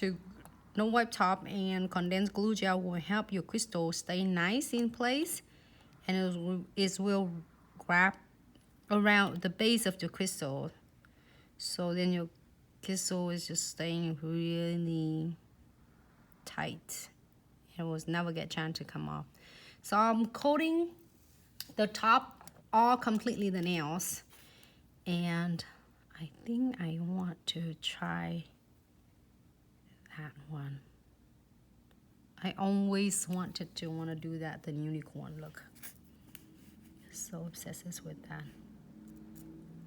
to no wipe top and condensed glue gel will help your crystal stay nice in place, and it will wrap around the base of the crystal. So then your crystal is just staying really tight. It will never get a chance to come off. So I'm coating the top all completely the nails, and I think I want to try that one. I always wanted to do that, the unicorn look. So obsessed with that.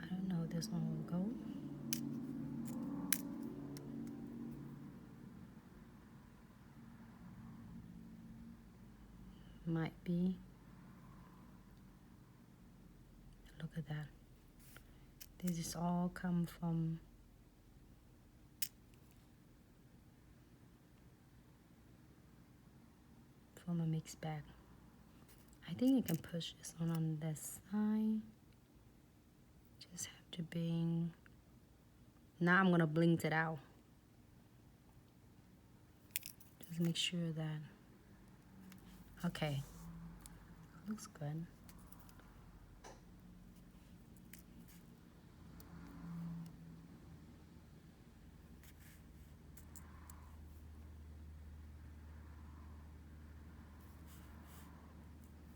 I don't know, this one will go. Might be. Look at that. This is all come from a mixed bag. I think you can push this one on this side. Just have to bring. Now I'm gonna blend it out. Just make sure that. Okay, looks good.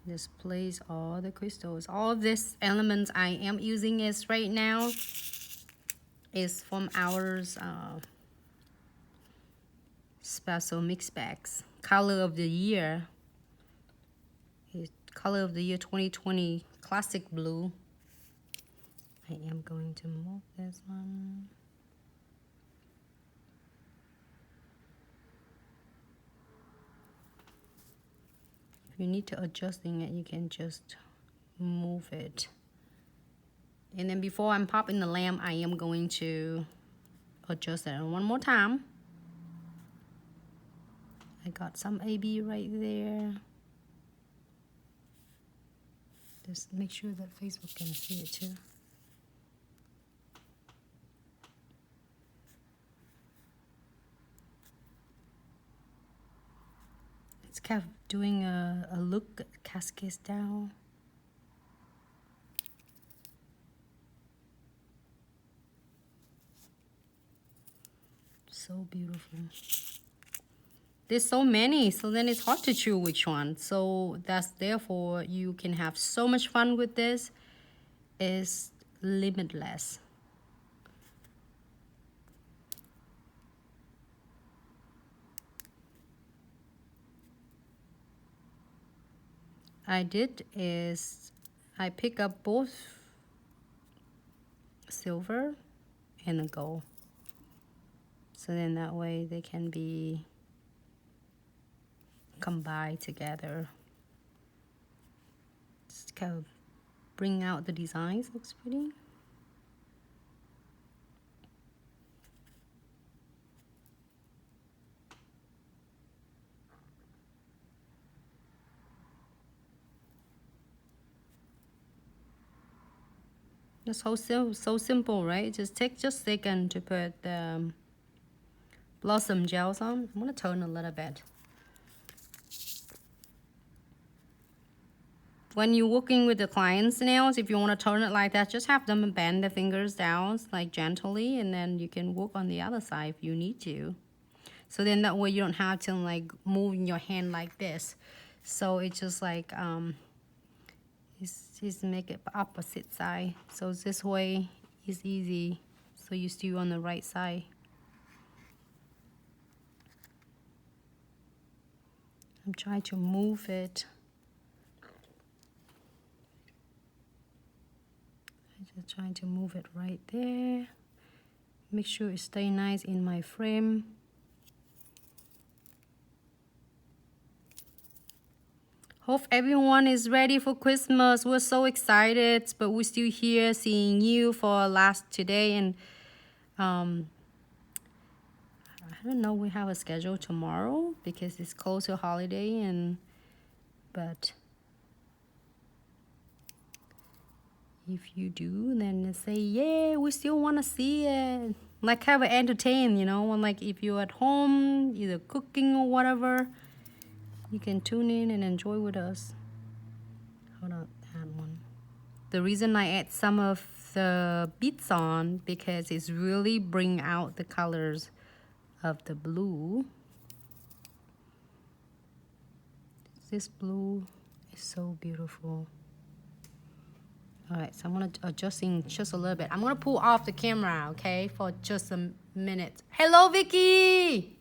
Just place all the crystals. All these elements I am using is right now is from our special mix bags. Color of the year. Color of the year 2020 classic blue. I am going to move this one. If you need to adjusting it, you can just move it. And then before I'm popping the lamp, I am going to adjust it one more time. I got some AB right there. Just make sure that Facebook can see it too. It's kind of doing a look, cascades down. So beautiful. There's so many, so then it's hard to choose which one. So that's therefore you can have so much fun with this. It's limitless. I did is I pick up both silver and a gold. So then that way they can be combined together. Just kind of bring out the designs. Looks pretty. It's so simple, right? Just take just a second to put the blossom gels on. I'm gonna turn a little bit. When you're working with the client's nails, if you want to turn it like that, just have them bend the fingers down like gently, and then you can work on the other side if you need to. So then that way you don't have to like move your hand like this. So it's just like just make it opposite side. So this way is easy. So you still on the right side. I'm trying to move it. I'm just trying to move it right there. Make sure it stay nice in my frame. Hope everyone is ready for Christmas. We're so excited, but we're still here seeing you for last today. And I don't know, we have a schedule tomorrow because it's close to holiday, but if you do, then say, yeah, we still want to see it. like have an entertain, you know, when like if you're at home, either cooking or whatever, you can tune in and enjoy with us. Hold on, add one. The reason I add some of the beads on because it's really bring out the colors of the blue. This blue is so beautiful. All right, so I'm gonna adjusting just a little bit. I'm gonna pull off the camera, okay, for just a minute. Hello, Vicky.